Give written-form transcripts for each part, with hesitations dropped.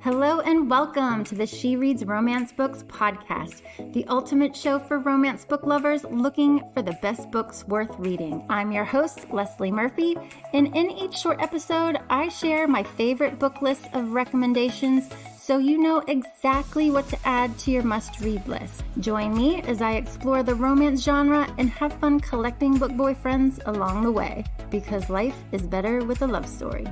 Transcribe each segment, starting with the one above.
Hello and welcome to the She Reads Romance Books podcast, the ultimate show for romance book lovers looking for the best books worth reading. I'm your host, Leslie Murphy, and in each short episode, I share my favorite book list of recommendations so you know exactly what to add to your must-read list. Join me as I explore the romance genre and have fun collecting book boyfriends along the way, because life is better with a love story.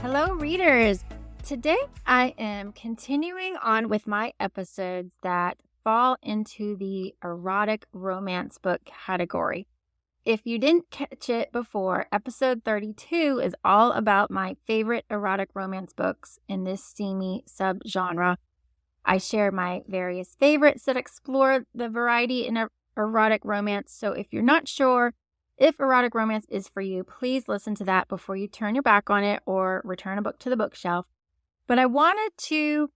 Hello, readers! Today, I am continuing on with my episodes that fall into the erotic romance book category. If you didn't catch it before, episode 32 is all about my favorite erotic romance books in this steamy subgenre. I share my various favorites that explore the variety in erotic romance, so if you're not sure if erotic romance is for you, please listen to that before you turn your back on it or return a book to the bookshelf. But I wanted to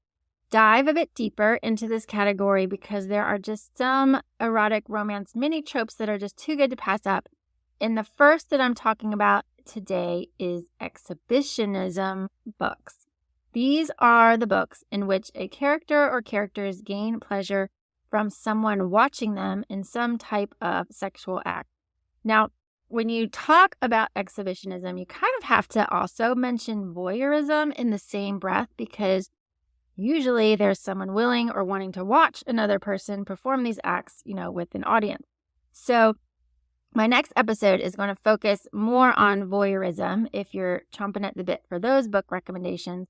dive a bit deeper into this category because there are just some erotic romance mini tropes that are just too good to pass up. And the first that I'm talking about today is exhibitionism books. These are the books in which a character or characters gain pleasure from someone watching them in some type of sexual act. Now, when you talk about exhibitionism, you kind of have to also mention voyeurism in the same breath because usually there's someone willing or wanting to watch another person perform these acts, with an audience. So my next episode is going to focus more on voyeurism if you're chomping at the bit for those book recommendations.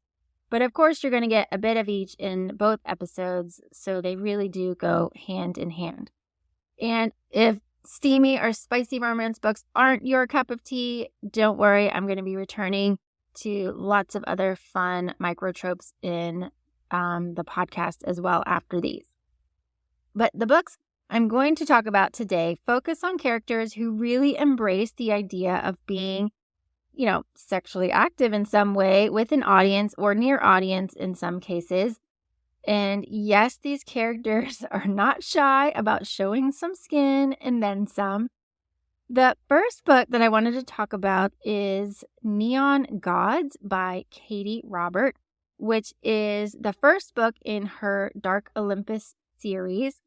But of course, you're going to get a bit of each in both episodes, so they really do go hand in hand. And if steamy or spicy romance books aren't your cup of tea, don't worry. I'm going to be returning to lots of other fun microtropes in the podcast as well after these. But the books I'm going to talk about today focus on characters who really embrace the idea of being, sexually active in some way with an audience or near audience in some cases. And yes, these characters are not shy about showing some skin and then some. The first book that I wanted to talk about is Neon Gods by Katee Robert, which is the first book in her Dark Olympus series.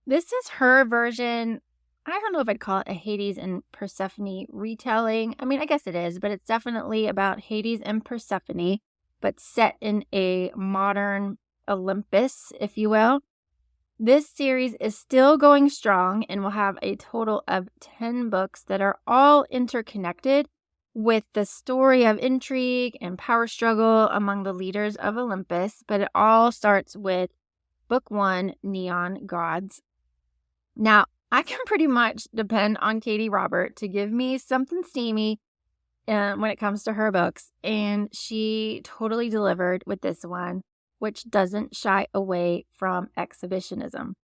This is her version. I don't know if I'd call it a Hades and Persephone retelling. I mean, I guess it is, but it's definitely about Hades and Persephone, but set in a modern Olympus, if you will. This series is still going strong and will have a total of 10 books that are all interconnected with the story of intrigue and power struggle among the leaders of Olympus, but it all starts with book 1, Neon Gods. Now, I can pretty much depend on Katee Robert to give me something steamy when it comes to her books, and she totally delivered with this one, which doesn't shy away from exhibitionism.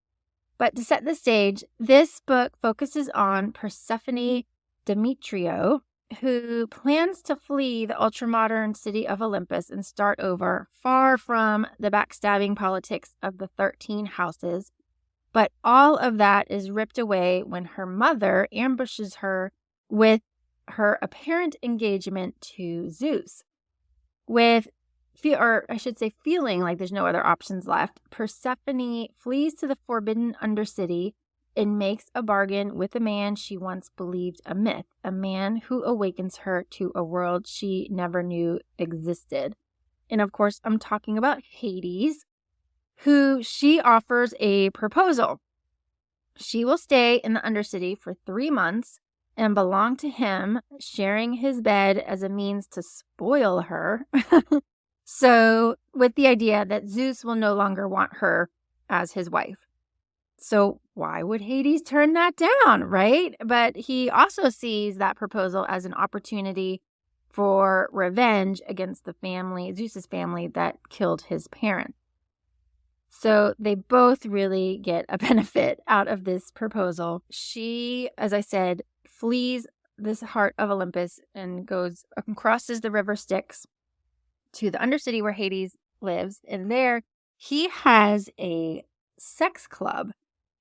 But to set the stage, this book focuses on Persephone Demetrio, who plans to flee the ultramodern city of Olympus and start over, far from the backstabbing politics of the 13 houses. But all of that is ripped away when her mother ambushes her with her apparent engagement to Zeus. Feeling like there's no other options left, Persephone flees to the forbidden undercity and makes a bargain with a man she once believed a myth, a man who awakens her to a world she never knew existed. And of course, I'm talking about Hades, who she offers a proposal. She will stay in the undercity for 3 months and belong to him, sharing his bed as a means to spoil her. So, with the idea that Zeus will no longer want her as his wife. So, why would Hades turn that down, right? But he also sees that proposal as an opportunity for revenge against the family, Zeus's family, that killed his parents. So, they both really get a benefit out of this proposal. She, as I said, flees this heart of Olympus and crosses the river Styx to the undercity where Hades lives, and there he has a sex club,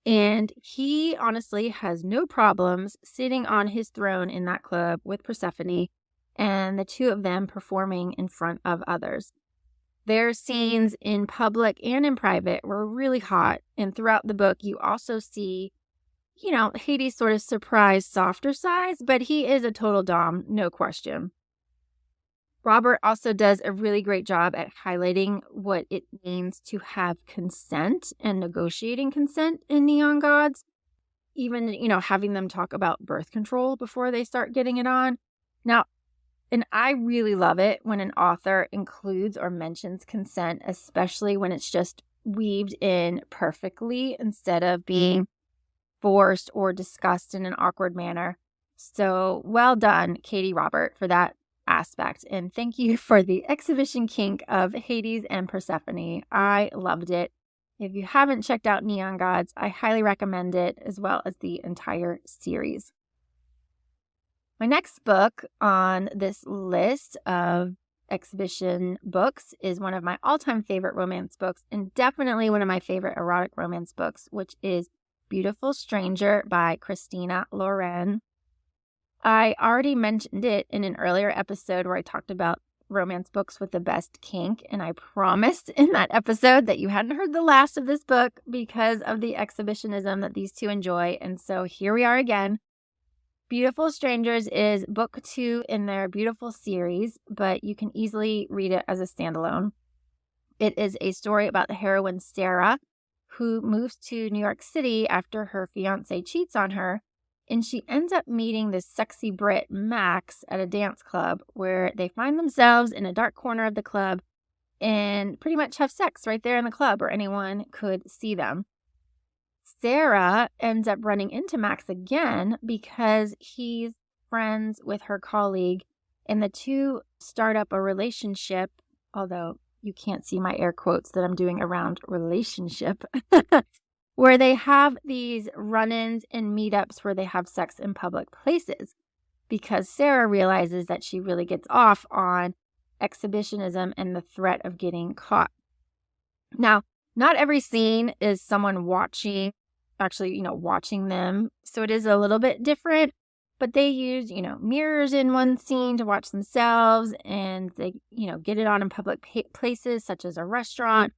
and he honestly has no problems sitting on his throne in that club with Persephone and the two of them performing in front of others. Their scenes in public and in private were really hot. And throughout the book, you also see, Hades' sort of surprised, softer sides, but he is a total dom, no question. Robert also does a really great job at highlighting what it means to have consent and negotiating consent in Neon Gods. Even, having them talk about birth control before they start getting it on. Now, and I really love it when an author includes or mentions consent, especially when it's just weaved in perfectly instead of being forced or discussed in an awkward manner. So well done, Katee Robert, for that aspect. And thank you for the exhibition kink of Hades and Persephone. I loved it. If you haven't checked out Neon Gods, I highly recommend it, as well as the entire series. My next book on this list of exhibition books is one of my all-time favorite romance books, and definitely one of my favorite erotic romance books, which is Beautiful Stranger by Christina Lauren. I already mentioned it in an earlier episode where I talked about romance books with the best kink, and I promised in that episode that you hadn't heard the last of this book because of the exhibitionism that these two enjoy, and so here we are again. Beautiful Strangers is book 2 in their Beautiful series, but you can easily read it as a standalone. It is a story about the heroine Sarah, who moves to New York City after her fiancé cheats on her, and she ends up meeting this sexy Brit, Max, at a dance club where they find themselves in a dark corner of the club and pretty much have sex right there in the club where anyone could see them. Sarah ends up running into Max again because he's friends with her colleague, and the two start up a relationship, although you can't see my air quotes that I'm doing around relationship, where they have these run-ins and meetups where they have sex in public places, because Sarah realizes that she really gets off on exhibitionism and the threat of getting caught. Now, not every scene is someone watching them, so it is a little bit different, but they use, mirrors in one scene to watch themselves, and they, get it on in public places such as a restaurant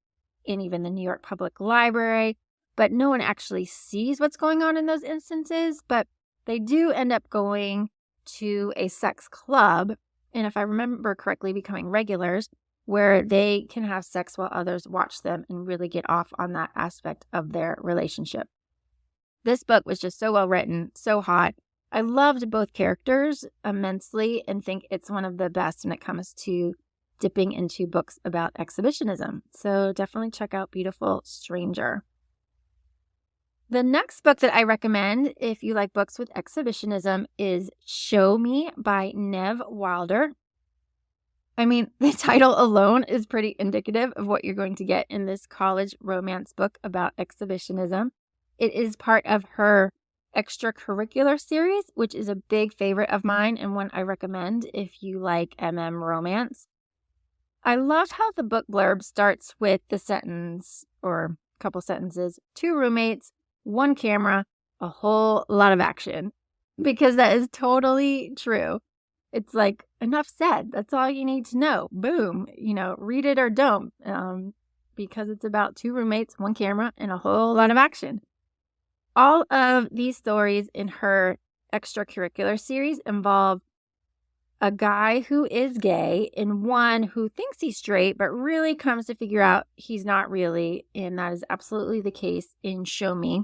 and even the New York Public Library. But no one actually sees what's going on in those instances, but they do end up going to a sex club, and if I remember correctly, becoming regulars, where they can have sex while others watch them and really get off on that aspect of their relationship. This book was just so well written, so hot. I loved both characters immensely and think it's one of the best when it comes to dipping into books about exhibitionism. So definitely check out Beautiful Stranger. The next book that I recommend, if you like books with exhibitionism, is Show Me by Nev Wilder. I mean, the title alone is pretty indicative of what you're going to get in this college romance book about exhibitionism. It is part of her extracurricular series, which is a big favorite of mine and one I recommend if you like romance. I love how the book blurb starts with the sentence, or a couple sentences, 2 roommates, 1 camera, a whole lot of action, because that is totally true. It's like, enough said. That's all you need to know. Boom. Read it or don't, because it's about 2 roommates, 1 camera, and a whole lot of action. All of these stories in her extracurricular series involve a guy who is gay and one who thinks he's straight, but really comes to figure out he's not really, and that is absolutely the case in Show Me.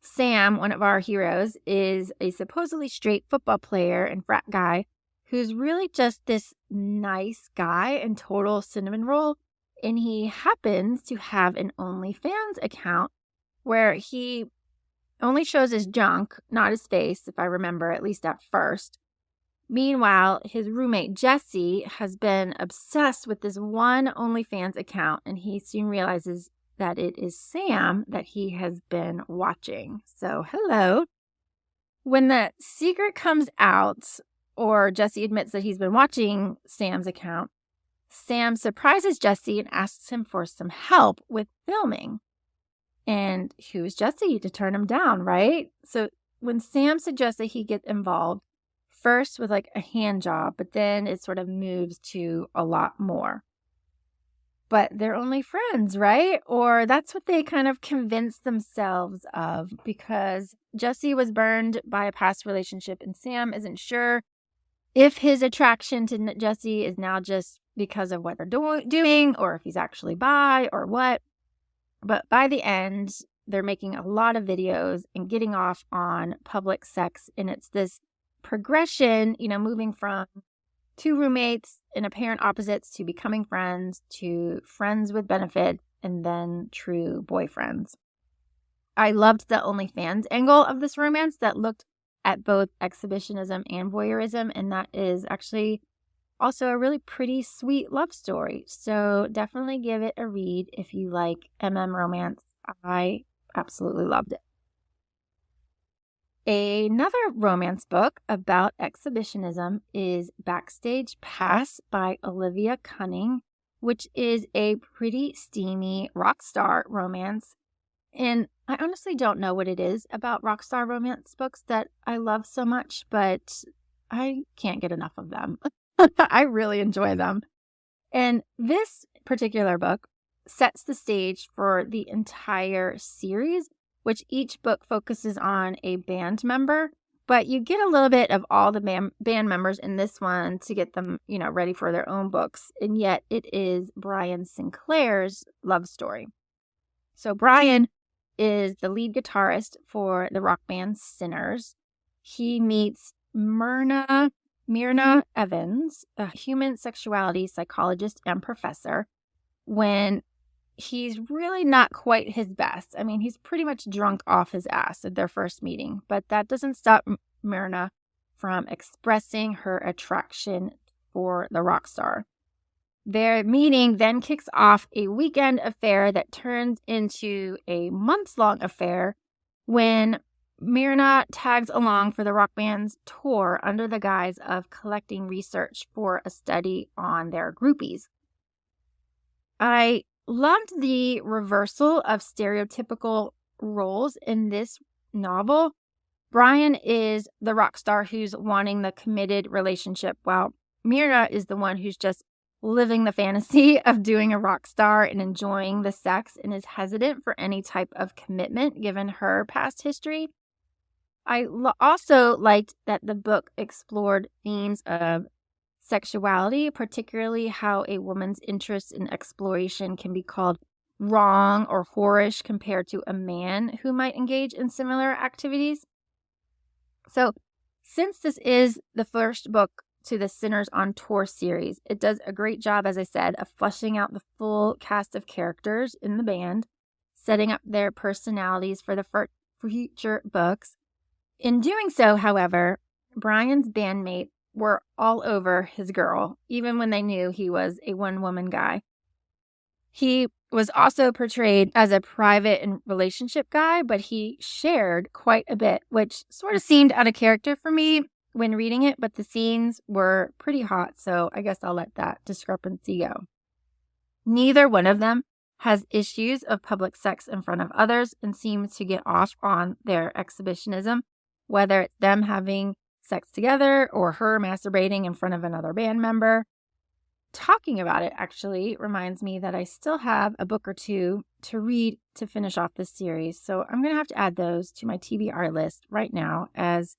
Sam, one of our heroes, is a supposedly straight football player and frat guy who's really just this nice guy and total cinnamon roll, and he happens to have an OnlyFans account where he only shows his junk, not his face, if I remember, at least at first. Meanwhile, his roommate Jesse has been obsessed with this one OnlyFans account, and he soon realizes that it is Sam that he has been watching. So, hello. When the secret comes out, or Jesse admits that he's been watching Sam's account, Sam surprises Jesse and asks him for some help with filming. And who's Jesse to turn him down, right? So when Sam suggests that he get involved, first with like a hand job, but then it sort of moves to a lot more. but they're only friends, right? Or that's what they kind of convince themselves of, because Jesse was burned by a past relationship and Sam isn't sure if his attraction to Jesse is now just because of what they're doing or if he's actually bi or what. But by the end, they're making a lot of videos and getting off on public sex. And it's this progression, moving from two roommates and apparent opposites to becoming friends to friends with benefit and then true boyfriends. I loved the OnlyFans angle of this romance that looked at both exhibitionism and voyeurism, and that is actually also a really pretty sweet love story. So definitely give it a read if you like romance. I absolutely loved it. Another romance book about exhibitionism is Backstage Pass by Olivia Cunning, which is a pretty steamy rock star romance. And I honestly don't know what it is about rock star romance books that I love so much, but I can't get enough of them. I really enjoy them. And this particular book sets the stage for the entire series, which each book focuses on a band member, but you get a little bit of all the band members in this one to get them, ready for their own books. And yet it is Brian Sinclair's love story. So Brian is the lead guitarist for the rock band Sinners. He meets Myrna Evans, a human sexuality psychologist and professor, when he's really not quite his best. I mean, he's pretty much drunk off his ass at their first meeting, but that doesn't stop Myrna from expressing her attraction for the rock star. Their meeting then kicks off a weekend affair that turns into a months-long affair when Myrna tags along for the rock band's tour under the guise of collecting research for a study on their groupies. I loved the reversal of stereotypical roles in this novel. Brian is the rock star who's wanting the committed relationship, while Myrna is the one who's just living the fantasy of doing a rock star and enjoying the sex and is hesitant for any type of commitment given her past history. I also liked that the book explored themes of sexuality, particularly how a woman's interest in exploration can be called wrong or whorish compared to a man who might engage in similar activities. So, since this is the first book to the Sinners on Tour series, it does a great job, as I said, of fleshing out the full cast of characters in the band, setting up their personalities for the future books. In doing so, however, Brian's bandmates were all over his girl, even when they knew he was a one-woman guy. He was also portrayed as a private and relationship guy, but he shared quite a bit, which sort of seemed out of character for me when reading it, but the scenes were pretty hot, so I guess I'll let that discrepancy go. Neither one of them has issues of public sex in front of others and seems to get off on their exhibitionism, whether it's them having sex together or her masturbating in front of another band member. Talking about it actually reminds me that I still have a book or two to read to finish off this series, so I'm going to have to add those to my TBR list right now as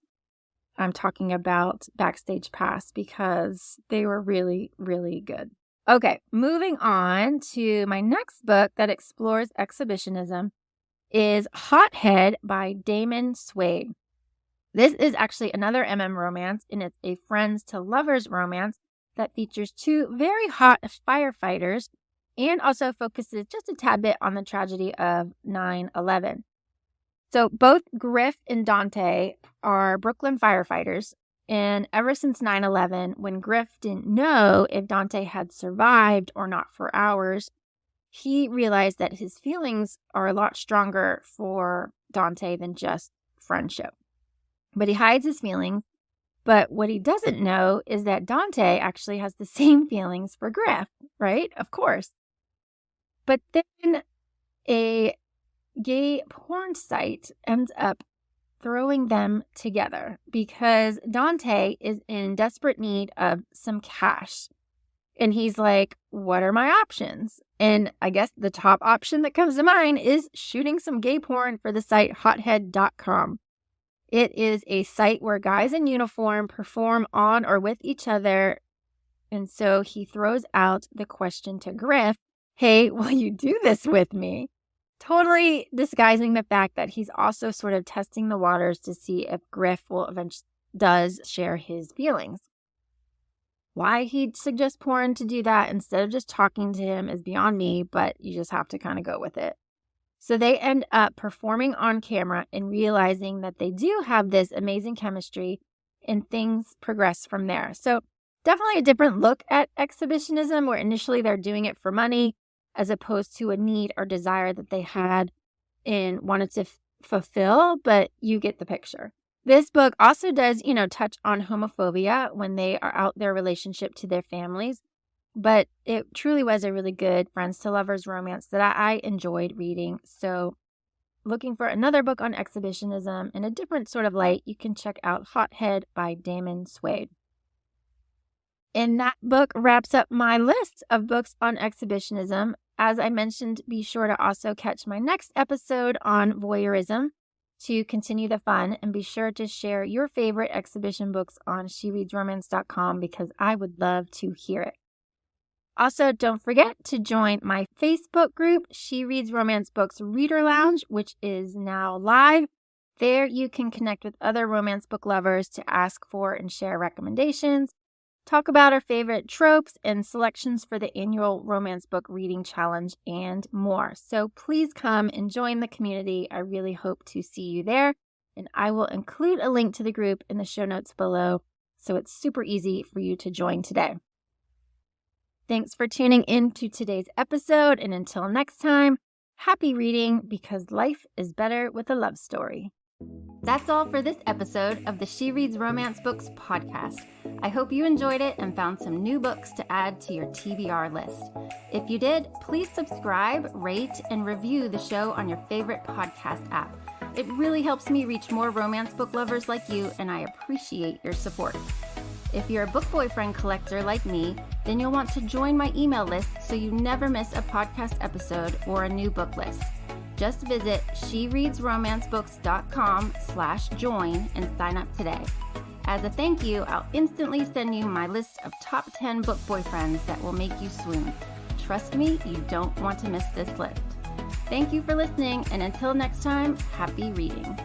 I'm talking about Backstage Pass because they were really, really good. Okay, moving on to my next book that explores exhibitionism is Hothead by Damon Suede. This is actually another romance, and it's a friends to lovers romance that features two very hot firefighters and also focuses just a tad bit on the tragedy of 9/11. So both Griff and Dante are Brooklyn firefighters, and ever since 9/11, when Griff didn't know if Dante had survived or not for hours, he realized that his feelings are a lot stronger for Dante than just friendship. But he hides his feelings. But what he doesn't know is that Dante actually has the same feelings for Griff, right? Of course. But then a gay porn site ends up throwing them together because Dante is in desperate need of some cash. And he's like, what are my options? And I guess the top option that comes to mind is shooting some gay porn for the site Hothead.com. It is a site where guys in uniform perform on or with each other. And so he throws out the question to Griff, hey, will you do this with me? Totally disguising the fact that he's also sort of testing the waters to see if Griff will eventually does share his feelings. Why he'd suggest porn to do that instead of just talking to him is beyond me, but you just have to kind of go with it. So they end up performing on camera and realizing that they do have this amazing chemistry, and things progress from there. So definitely a different look at exhibitionism, where initially they're doing it for money as opposed to a need or desire that they had and wanted to fulfill, but you get the picture. This book also does, touch on homophobia when they are out their relationship to their families, but it truly was a really good friends to lovers romance that I enjoyed reading. So looking for another book on exhibitionism in a different sort of light, you can check out Hothead by Damon Suede. And that book wraps up my list of books on exhibitionism. As I mentioned, be sure to also catch my next episode on voyeurism to continue the fun, and be sure to share your favorite exhibition books on shereadsromance.com because I would love to hear it. Also, don't forget to join my Facebook group, She Reads Romance Books Reader Lounge, which is now live. There you can connect with other romance book lovers to ask for and share recommendations, talk about our favorite tropes and selections for the annual Romance Book Reading Challenge, and more. So please come and join the community. I really hope to see you there. And I will include a link to the group in the show notes below, so it's super easy for you to join today. Thanks for tuning in to today's episode. And until next time, happy reading, because life is better with a love story. That's all for this episode of the She Reads Romance Books podcast. I hope you enjoyed it and found some new books to add to your TBR list. If you did, please subscribe, rate, and review the show on your favorite podcast app. It really helps me reach more romance book lovers like you, and I appreciate your support. If you're a book boyfriend collector like me, then you'll want to join my email list so you never miss a podcast episode or a new book list. Just visit shereadsromancebooks.com/join and sign up today. As a thank you, I'll instantly send you my list of top 10 book boyfriends that will make you swoon. Trust me, you don't want to miss this list. Thank you for listening, and until next time, happy reading.